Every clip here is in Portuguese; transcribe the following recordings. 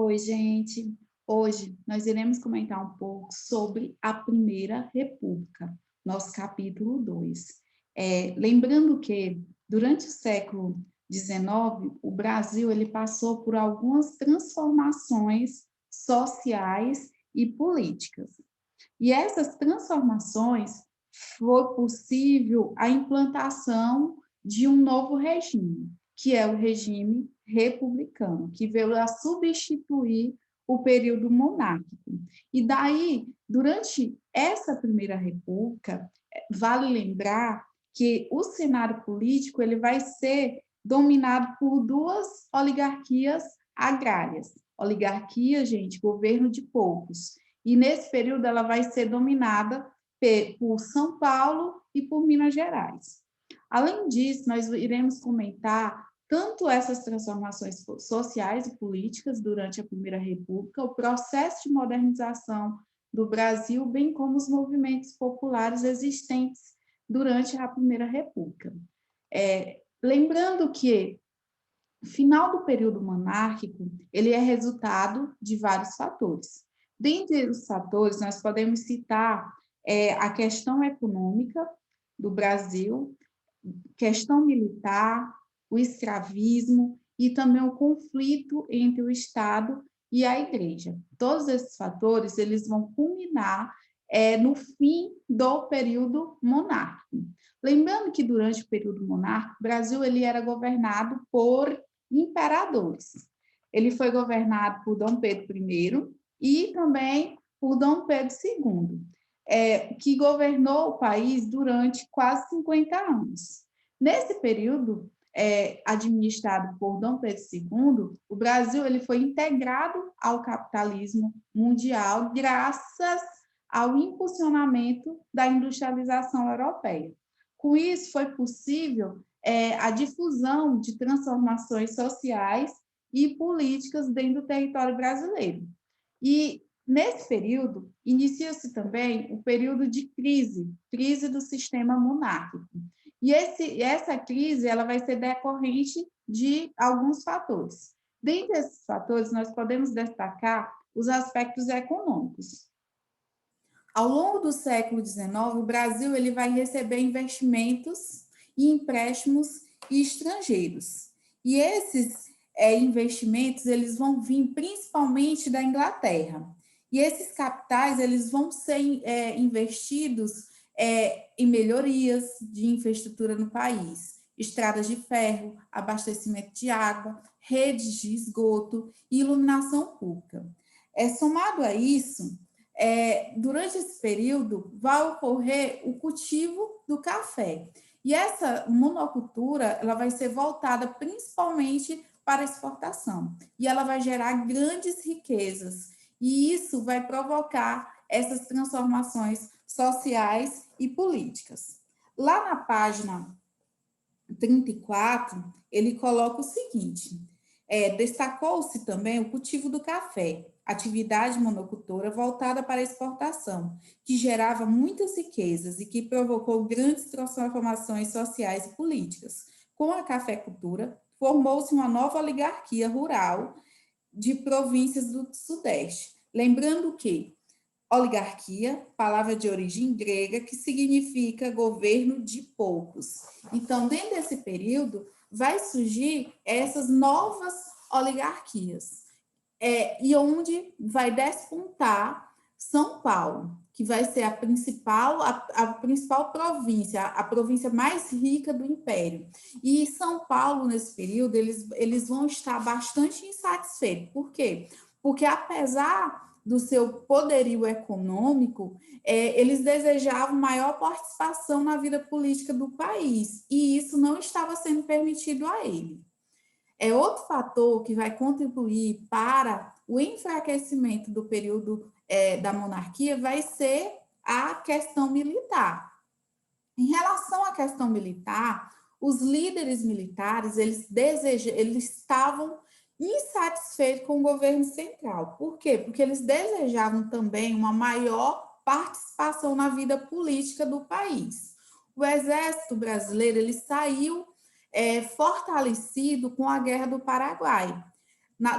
Oi, gente. Hoje nós iremos comentar um pouco sobre a Primeira República, nosso capítulo 2. Lembrando que, durante o século XIX, o Brasil ele passou por algumas transformações sociais e políticas. E essas transformações foi possível a implantação de um novo regime, que é o regime republicano, que veio a substituir o período monárquico. E daí, durante essa Primeira República, vale lembrar que o cenário político ele vai ser dominado por duas oligarquias agrárias. Oligarquia, gente, governo de poucos. E nesse período ela vai ser dominada por São Paulo e por Minas Gerais. Além disso, nós iremos comentar tanto essas transformações sociais e políticas durante a Primeira República, o processo de modernização do Brasil, bem como os movimentos populares existentes durante a Primeira República. Lembrando que o final do período monárquico ele é resultado de vários fatores. Dentre os fatores, nós podemos citar a questão econômica do Brasil, questão militar, o escravismo e também o conflito entre o Estado e a Igreja. Todos esses fatores eles vão culminar no fim do período monárquico. Lembrando que durante o período monárquico, o Brasil ele era governado por imperadores. Ele foi governado por Dom Pedro I e também por Dom Pedro II, que governou o país durante quase 50 anos. Nesse período, administrado por Dom Pedro II, o Brasil ele foi integrado ao capitalismo mundial graças ao impulsionamento da industrialização europeia. Com isso, foi possível a difusão de transformações sociais e políticas dentro do território brasileiro. E, nesse período, inicia-se também o período de crise do sistema monárquico. E essa crise ela vai ser decorrente de alguns fatores. Dentre esses fatores, nós podemos destacar os aspectos econômicos. Ao longo do século XIX, o Brasil ele vai receber investimentos e empréstimos estrangeiros. E esses investimentos eles vão vir principalmente da Inglaterra. E esses capitais eles vão ser investidos em melhorias de infraestrutura no país, estradas de ferro, abastecimento de água, redes de esgoto e iluminação pública. Somado a isso, durante esse período vai ocorrer o cultivo do café. E essa monocultura ela vai ser voltada principalmente para a exportação. E ela vai gerar grandes riquezas. E isso vai provocar essas transformações sociais e políticas. Lá na página 34, ele coloca o seguinte: destacou-se também o cultivo do café, atividade monocultora voltada para a exportação, que gerava muitas riquezas e que provocou grandes transformações sociais e políticas. Com a cafeicultura, formou-se uma nova oligarquia rural de províncias do Sudeste. Lembrando que oligarquia, palavra de origem grega, que significa governo de poucos. Então, dentro desse período, vai surgir essas novas oligarquias, e onde vai despontar São Paulo, que vai ser a principal província, a província mais rica do Império. E São Paulo, nesse período, eles vão estar bastante insatisfeitos. Por quê? Porque, apesar do seu poderio econômico, eles desejavam maior participação na vida política do país, e isso não estava sendo permitido a ele. Outro fator que vai contribuir para o enfraquecimento do período da monarquia vai ser a questão militar. Em relação à questão militar, os líderes militares eles estavam insatisfeitos com o governo central. Por quê? Porque eles desejavam também uma maior participação na vida política do país. O exército brasileiro ele saiu fortalecido com a Guerra do Paraguai.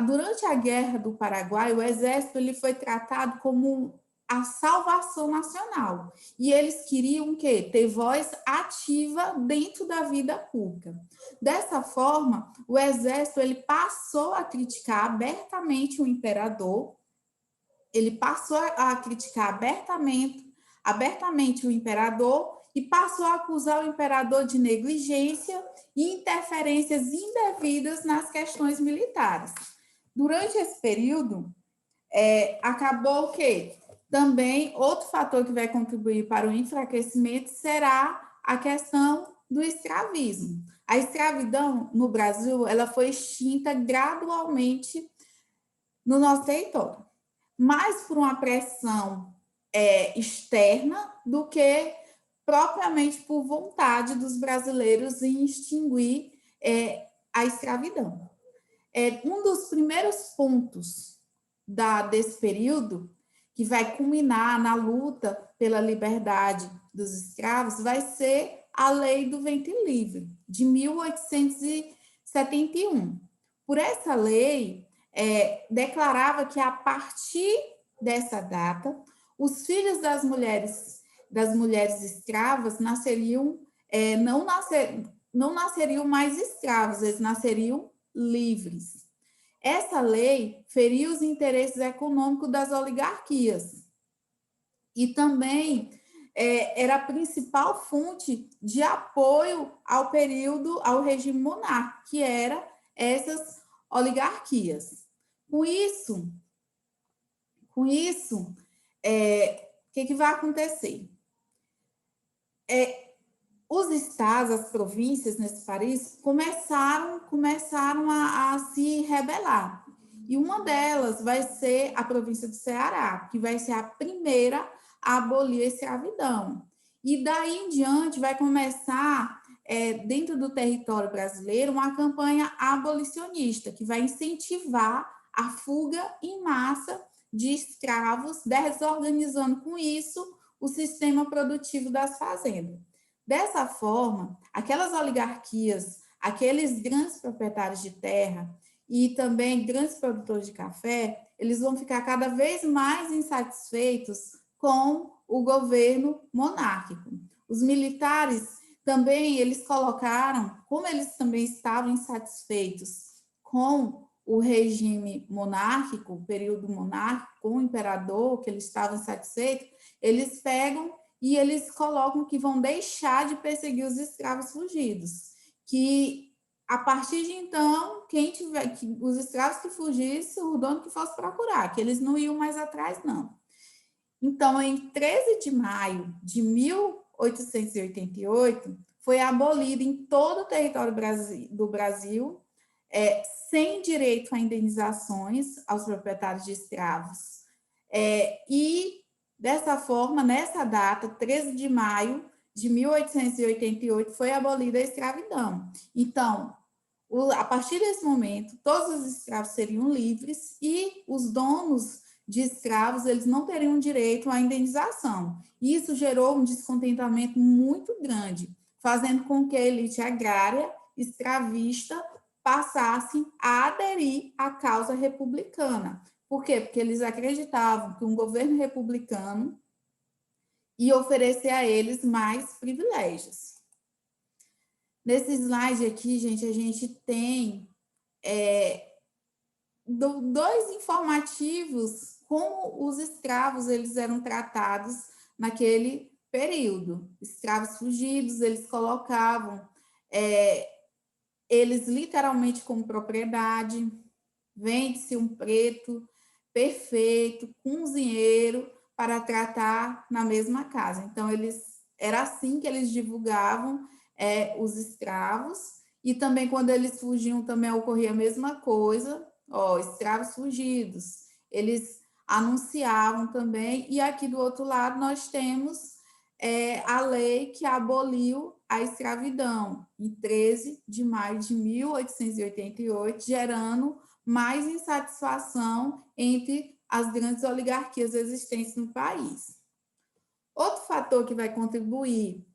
Durante a Guerra do Paraguai, o exército ele foi tratado como a salvação nacional. E eles queriam o quê? Ter voz ativa dentro da vida pública. Dessa forma, o exército ele passou a criticar abertamente o imperador, ele passou a criticar abertamente o imperador e passou a acusar o imperador de negligência e interferências indevidas nas questões militares. Durante esse período, acabou que também outro fator que vai contribuir para o enfraquecimento será a questão do escravismo. A escravidão no Brasil ela foi extinta gradualmente no nosso território, mais por uma pressão externa do que propriamente por vontade dos brasileiros em extinguir a escravidão. Um dos primeiros pontos desse período, que vai culminar na luta pela liberdade dos escravos, vai ser a Lei do Ventre Livre, de 1871. Por essa lei, declarava que a partir dessa data, os filhos das mulheres escravas nasceriam, não nasceriam mais escravos, eles nasceriam livres. Essa lei feria os interesses econômicos das oligarquias e também era a principal fonte de apoio ao regime monárquico, que era essas oligarquias. Com isso, o que vai acontecer? Os estados, as províncias nesse país começaram a se rebelar. E uma delas vai ser a província do Ceará, que vai ser a primeira a abolir a escravidão. E daí em diante vai começar, dentro do território brasileiro, uma campanha abolicionista, que vai incentivar a fuga em massa de escravos, desorganizando com isso o sistema produtivo das fazendas. Dessa forma, aquelas oligarquias, aqueles grandes proprietários de terra e também grandes produtores de café, eles vão ficar cada vez mais insatisfeitos com o governo monárquico. Os militares também, eles colocaram, como eles também estavam insatisfeitos com o regime monárquico, o período monárquico, com o imperador, que eles estavam insatisfeitos, eles pegam e eles colocam que vão deixar de perseguir os escravos fugidos, que a partir de então, os escravos que fugissem, o dono que fosse procurar, que eles não iam mais atrás, não. Então, em 13 de maio de 1888, foi abolido em todo o território do Brasil, sem direito a indenizações aos proprietários de escravos. E dessa forma, nessa data, 13 de maio de 1888, foi abolida a escravidão. Então, a partir desse momento, todos os escravos seriam livres e os donos de escravos, eles não teriam direito à indenização. Isso gerou um descontentamento muito grande, fazendo com que a elite agrária escravista passasse a aderir à causa republicana. Por quê? Porque eles acreditavam que um governo republicano ia oferecer a eles mais privilégios. Nesse slide aqui, gente, a gente tem dois informativos como os escravos eles eram tratados naquele período. Escravos fugidos, eles colocavam eles literalmente como propriedade. Vende-se um preto perfeito, cozinheiro, para tratar na mesma casa. Então, era assim que eles divulgavam os escravos, e também quando eles fugiam também ocorria a mesma coisa, escravos fugidos. Eles anunciavam também, e aqui do outro lado nós temos a lei que aboliu a escravidão, em 13 de maio de 1888, gerando mais insatisfação entre as grandes oligarquias existentes no país. Outro fator que vai contribuir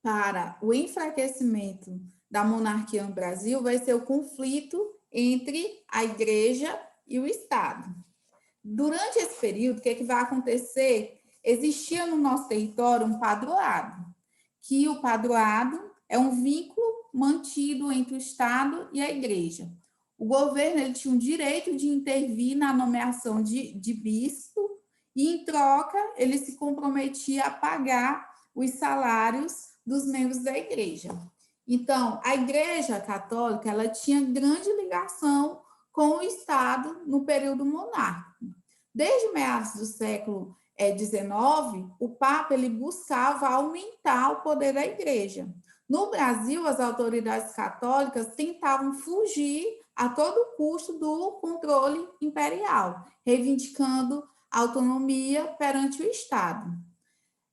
para o enfraquecimento da monarquia no Brasil vai ser o conflito entre a Igreja e o Estado. Durante esse período, o que, que vai acontecer? Existia no nosso território um padroado, que o padroado é um vínculo mantido entre o Estado e a Igreja. O governo ele tinha o direito de intervir na nomeação de bispo e, em troca, ele se comprometia a pagar os salários dos membros da Igreja. Então, a Igreja Católica ela tinha grande ligação com o Estado no período monárquico. Desde meados do século XIX, o Papa ele buscava aumentar o poder da Igreja. No Brasil, as autoridades católicas tentavam fugir a todo custo do controle imperial, reivindicando autonomia perante o Estado.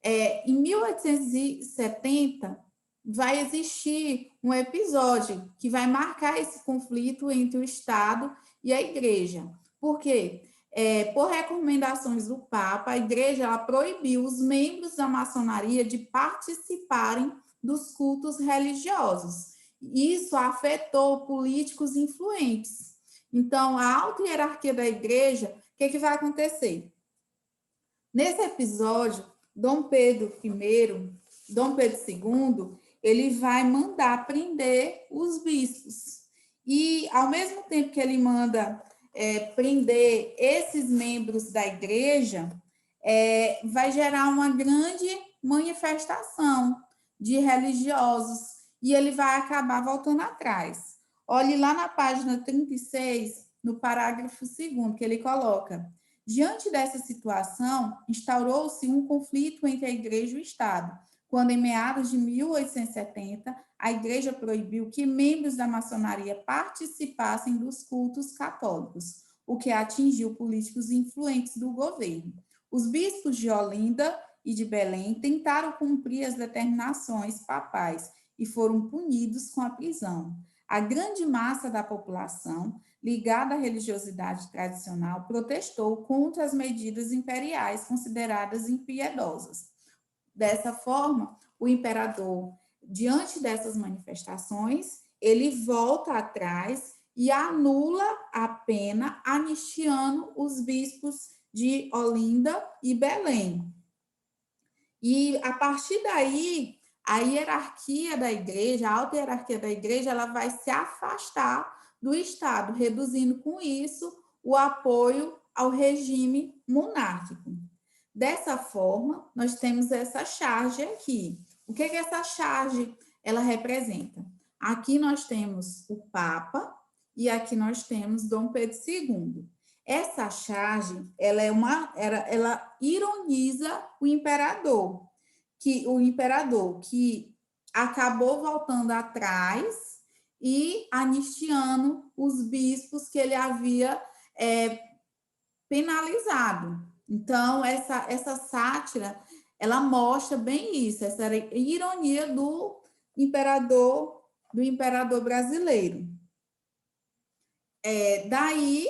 Em 1870, vai existir um episódio que vai marcar esse conflito entre o Estado e a Igreja. Por quê? Por recomendações do Papa, a Igreja ela proibiu os membros da maçonaria de participarem dos cultos religiosos. Isso afetou políticos influentes. Então, a alta hierarquia da Igreja, o que vai acontecer? Nesse episódio, Dom Pedro II, Dom Pedro II, ele vai mandar prender os bispos. E, ao mesmo tempo que ele manda prender esses membros da igreja, vai gerar uma grande manifestação de religiosos e ele vai acabar voltando atrás. Olhe lá na página 36, no parágrafo 2º, que ele coloca: diante dessa situação, instaurou-se um conflito entre a igreja e o Estado, quando, em meados de 1870, a Igreja proibiu que membros da maçonaria participassem dos cultos católicos, o que atingiu políticos influentes do governo. Os bispos de Olinda e de Belém tentaram cumprir as determinações papais e foram punidos com a prisão. A grande massa da população, ligada à religiosidade tradicional, protestou contra as medidas imperiais consideradas impiedosas. Dessa forma, o imperador, diante dessas manifestações, ele volta atrás e anula a pena, anistiando os bispos de Olinda e Belém. E, a partir daí, a hierarquia da igreja, a alta hierarquia da igreja, ela vai se afastar do Estado, reduzindo com isso o apoio ao regime monárquico. Dessa forma, nós temos essa charge aqui. O que é essa charge ela representa? Aqui nós temos o Papa e aqui nós temos Dom Pedro II. Essa charge, ela ironiza o imperador que acabou voltando atrás e anistiando os bispos que ele havia penalizado. Então, essa sátira, ela mostra bem isso, essa ironia do imperador brasileiro. Daí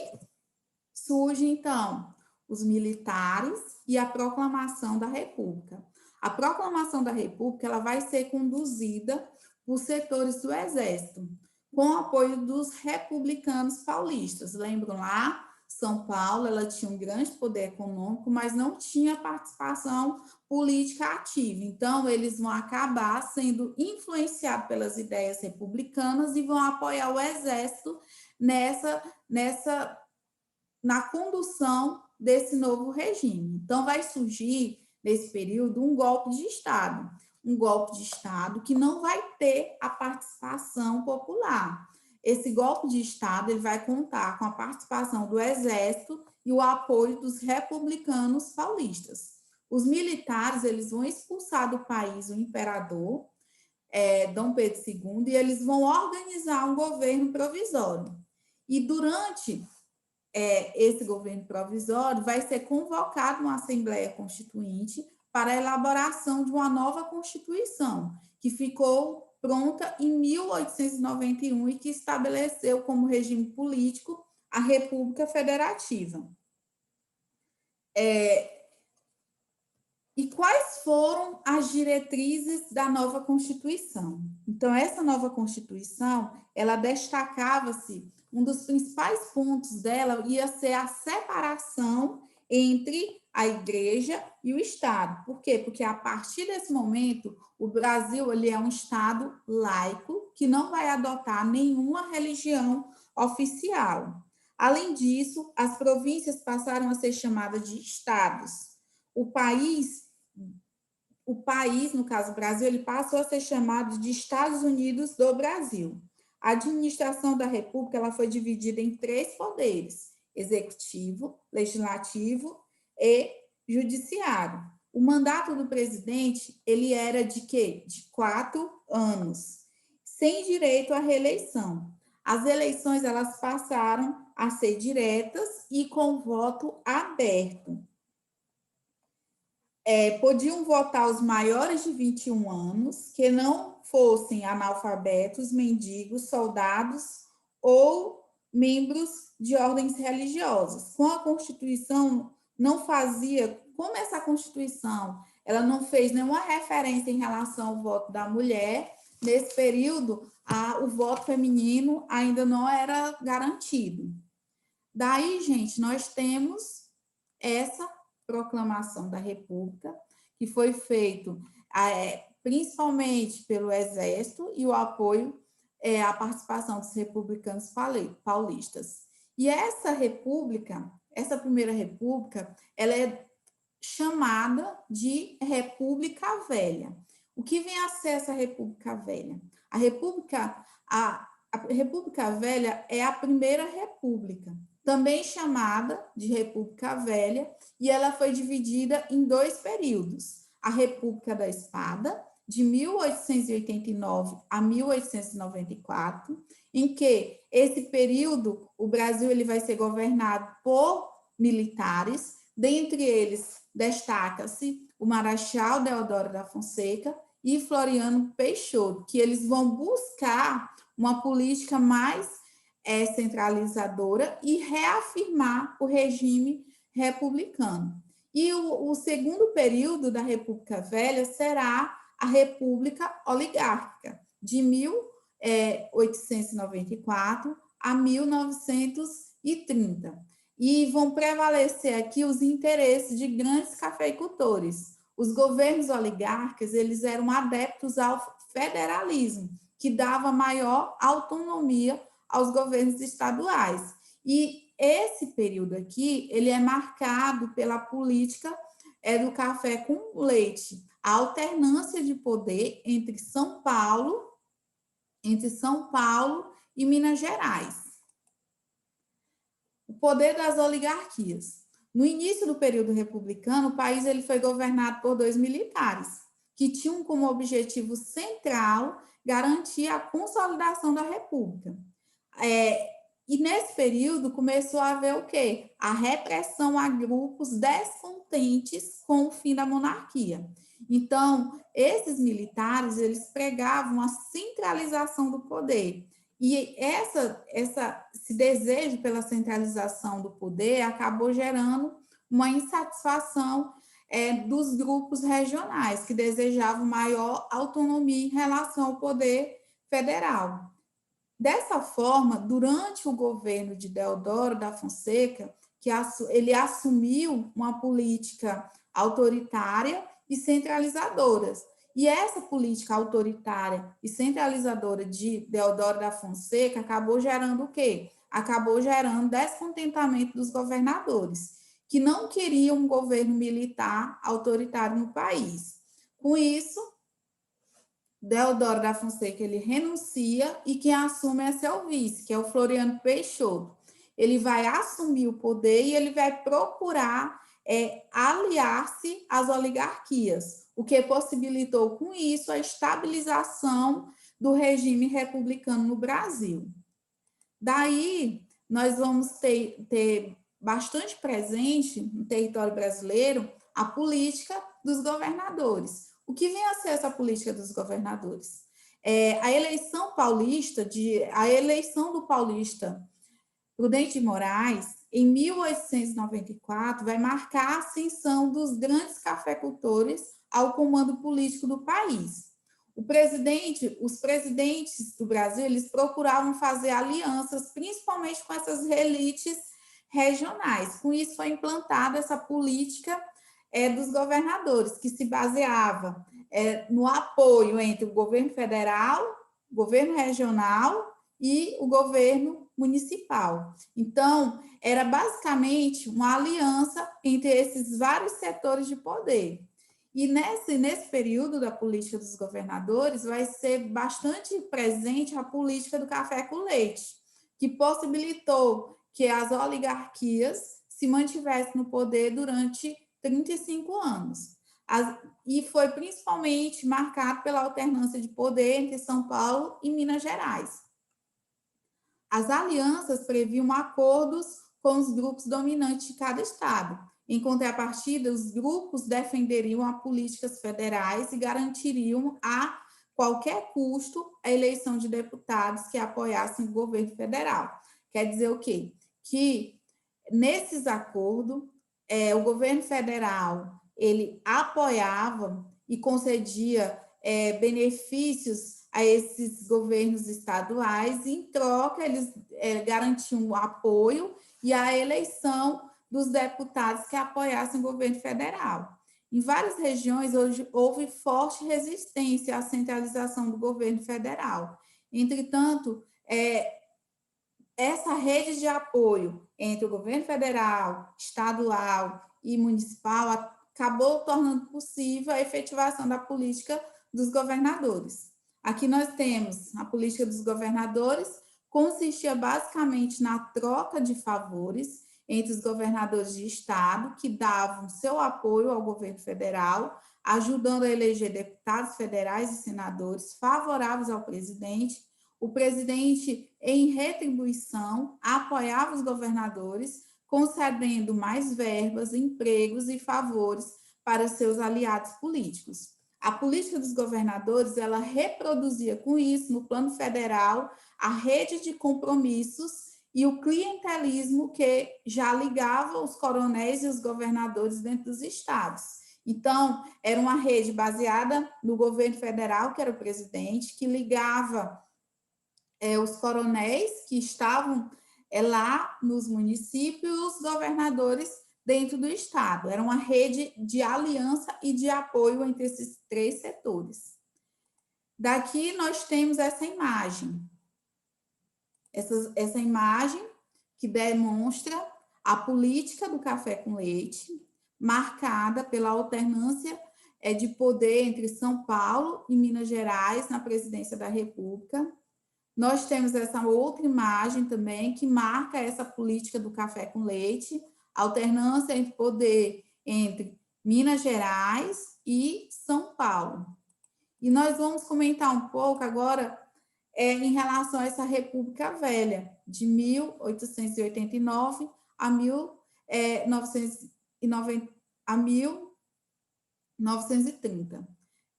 surge, então, os militares e a proclamação da República. A proclamação da República ela vai ser conduzida por setores do Exército, com o apoio dos republicanos paulistas. Lembram lá? São Paulo ela tinha um grande poder econômico, mas não tinha participação política ativa. Então, eles vão acabar sendo influenciados pelas ideias republicanas e vão apoiar o Exército na condução desse novo regime. Então, vai surgir, nesse período, um golpe de Estado que não vai ter a participação popular. Esse golpe de Estado ele vai contar com a participação do Exército e o apoio dos republicanos paulistas. Os militares eles vão expulsar do país o imperador, Dom Pedro II, e eles vão organizar um governo provisório. E durante esse governo provisório vai ser convocada uma Assembleia Constituinte para a elaboração de uma nova Constituição, que ficou pronta em 1891 e que estabeleceu como regime político a República Federativa. E quais foram as diretrizes da nova Constituição? Então, essa nova Constituição, ela destacava-se, um dos principais pontos dela ia ser a separação entre a Igreja e o Estado. Por quê? Porque a partir desse momento, o Brasil ele é um Estado laico que não vai adotar nenhuma religião oficial. Além disso, as províncias passaram a ser chamadas de estados. O país no caso, o Brasil, ele passou a ser chamado de Estados Unidos do Brasil. A administração da República ela foi dividida em 3 poderes: executivo, legislativo e judiciário. O mandato do presidente ele era de quê? De 4 anos, sem direito à reeleição. As eleições elas passaram a ser diretas e com voto aberto. Podiam votar os maiores de 21 anos, que não fossem analfabetos, mendigos, soldados ou membros de ordens religiosas. Com a Constituição, não fazia, como essa Constituição, ela não fez nenhuma referência em relação ao voto da mulher, nesse período, o voto feminino ainda não era garantido. Daí, gente, nós temos essa proclamação da República, que foi feito principalmente pelo Exército e o apoio à participação dos republicanos paulistas. E essa república, essa primeira república, ela é chamada de República Velha. O que vem a ser essa República Velha? A República Velha é a primeira república, também chamada de República Velha, e ela foi dividida em 2 períodos. A República da Espada, de 1889 a 1894, em que esse período o Brasil ele vai ser governado por militares, dentre eles destaca-se o Marechal Deodoro da Fonseca e Floriano Peixoto, que eles vão buscar uma política mais centralizadora e reafirmar o regime republicano. E o segundo período da República Velha será a República Oligárquica, de 1894 a 1930. E vão prevalecer aqui os interesses de grandes cafeicultores. Os governos oligárquicos, eles eram adeptos ao federalismo, que dava maior autonomia aos governos estaduais. E esse período aqui, ele é marcado pela política do café com leite, a alternância de poder entre São Paulo e Minas Gerais. O poder das oligarquias. No início do período republicano, o país ele foi governado por 2 militares, que tinham como objetivo central garantir a consolidação da República. E nesse período começou a haver o quê? A repressão a grupos descontentes com o fim da monarquia. Então, esses militares, eles pregavam a centralização do poder. E esse desejo pela centralização do poder acabou gerando uma insatisfação dos grupos regionais, que desejavam maior autonomia em relação ao poder federal. Dessa forma, durante o governo de Deodoro da Fonseca, ele assumiu uma política autoritária e centralizadora. E essa política autoritária e centralizadora de Deodoro da Fonseca acabou gerando o quê? Acabou gerando descontentamento dos governadores, que não queriam um governo militar autoritário no país. Com isso, Deodoro da Fonseca ele renuncia e quem assume é seu vice, que é o Floriano Peixoto. Ele vai assumir o poder e ele vai procurar aliar-se às oligarquias, o que possibilitou com isso a estabilização do regime republicano no Brasil. Daí, nós vamos ter bastante presente no território brasileiro a política dos governadores. O que vem a ser essa política dos governadores? A eleição do paulista Prudente de Moraes, em 1894, vai marcar a ascensão dos grandes cafeicultores ao comando político do país. Os presidentes do Brasil, eles procuravam fazer alianças, principalmente com essas elites regionais. Com isso foi implantada essa política dos governadores, que se baseava no apoio entre o governo federal, o governo regional e o governo municipal. Então, era basicamente uma aliança entre esses vários setores de poder. E nesse período da política dos governadores, vai ser bastante presente a política do café com leite, que possibilitou que as oligarquias se mantivessem no poder durante 35 anos. E foi principalmente marcado pela alternância de poder entre São Paulo e Minas Gerais. As alianças previam acordos com os grupos dominantes de cada estado. Em contrapartida, os grupos defenderiam as políticas federais e garantiriam a qualquer custo a eleição de deputados que apoiassem o governo federal. Quer dizer o quê? Que nesses acordos, o governo federal ele apoiava e concedia benefícios a esses governos estaduais, e, em troca, eles garantiam o apoio e a eleição dos deputados que apoiassem o governo federal. Em várias regiões, houve forte resistência à centralização do governo federal. Entretanto, essa rede de apoio entre o governo federal, estadual e municipal acabou tornando possível a efetivação da política dos governadores. Aqui nós temos a política dos governadores, consistia basicamente na troca de favores entre os governadores de estado, que davam seu apoio ao governo federal, ajudando a eleger deputados federais e senadores favoráveis ao presidente. O presidente, em retribuição, apoiava os governadores, concedendo mais verbas, empregos e favores para seus aliados políticos. A política dos governadores, ela reproduzia com isso, no plano federal, a rede de compromissos e o clientelismo que já ligava os coronéis e os governadores dentro dos estados. Então, era uma rede baseada no governo federal, que era o presidente, que ligava os coronéis que estavam lá nos municípios, os governadores dentro do estado. Era uma rede de aliança e de apoio entre esses três setores. Daqui nós temos essa imagem. Essa imagem que demonstra a política do café com leite, marcada pela alternância de poder entre São Paulo e Minas Gerais na presidência da República. Nós temos essa outra imagem também que marca essa política do café com leite, alternância entre poder entre Minas Gerais e São Paulo. E nós vamos comentar um pouco agora em relação a essa República Velha, de 1889 a 1930.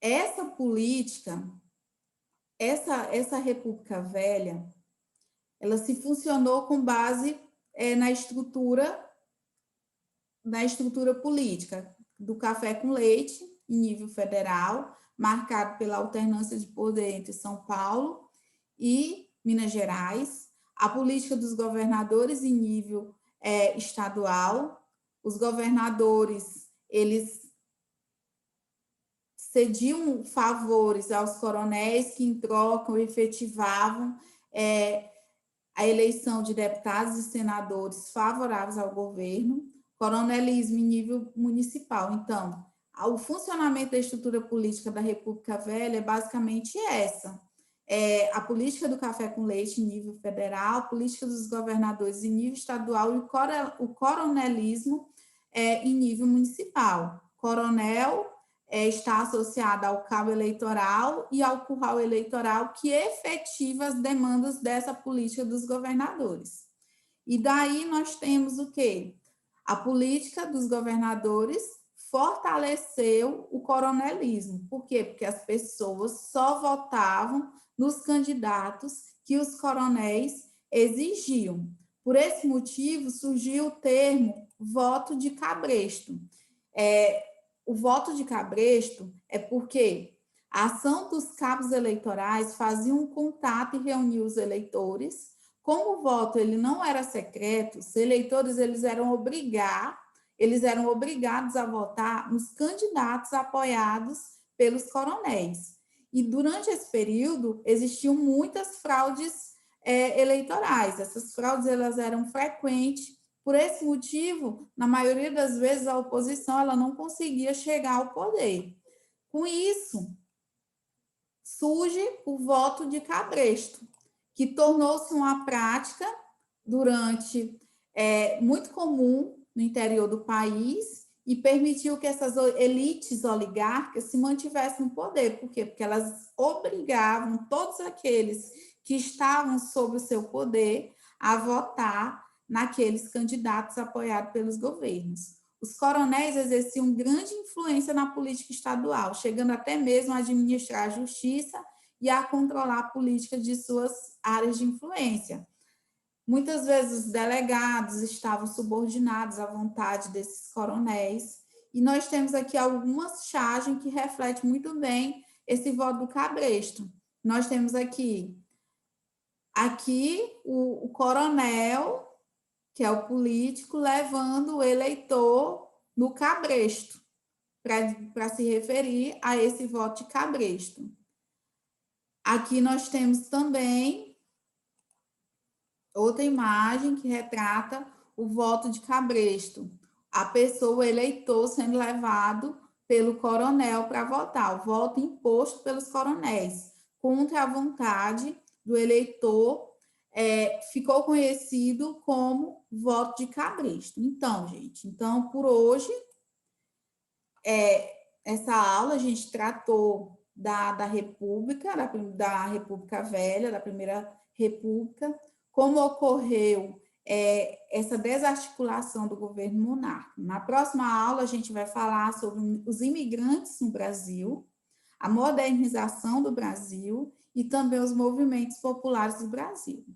Essa política, essa República Velha, ela se funcionou com base na estrutura política do café com leite em nível federal, marcado pela alternância de poder entre São Paulo e Minas Gerais, a política dos governadores em nível estadual. Os governadores, eles cediam favores aos coronéis que, em troca, efetivavam a eleição de deputados e senadores favoráveis ao governo, coronelismo em nível municipal. Então, o funcionamento da estrutura política da República Velha é basicamente essa. A política do café com leite em nível federal, a política dos governadores em nível estadual e o coronelismo em nível municipal. Coronel está associado ao cabo eleitoral e ao curral eleitoral que efetiva as demandas dessa política dos governadores. E daí nós temos o quê? A política dos governadores fortaleceu o coronelismo. Por quê? Porque as pessoas só votavam nos candidatos que os coronéis exigiam. Por esse motivo, surgiu o termo voto de cabresto. O voto de cabresto é porque a ação dos cabos eleitorais fazia um contato e reunia os eleitores. Como o voto ele não era secreto, os eleitores eles eram obrigados a votar nos candidatos apoiados pelos coronéis. E durante esse período existiam muitas fraudes eleitorais. Essas fraudes elas eram frequentes. Por esse motivo, na maioria das vezes, a oposição ela não conseguia chegar ao poder. Com isso, surge o voto de cabresto, que tornou-se uma prática muito comum no interior do país e permitiu que essas elites oligárquicas se mantivessem no poder. Por quê? Porque elas obrigavam todos aqueles que estavam sob o seu poder a votar naqueles candidatos apoiados pelos governos. Os coronéis exerciam grande influência na política estadual, chegando até mesmo a administrar a justiça e a controlar a política de suas áreas de influência. Muitas vezes os delegados estavam subordinados à vontade desses coronéis, e nós temos aqui algumas charges que refletem muito bem esse voto do cabresto. Nós temos aqui o coronel, que é o político, levando o eleitor no cabresto, para se referir a esse voto de cabresto. Aqui nós temos também outra imagem que retrata o voto de cabresto. A pessoa, o eleitor, sendo levado pelo coronel para votar. O voto imposto pelos coronéis, contra a vontade do eleitor, ficou conhecido como voto de cabresto. Então, gente, por hoje, essa aula a gente tratou da República, da República Velha, da Primeira República, como ocorreu essa desarticulação do governo monárquico. Na próxima aula, a gente vai falar sobre os imigrantes no Brasil, a modernização do Brasil e também os movimentos populares do Brasil.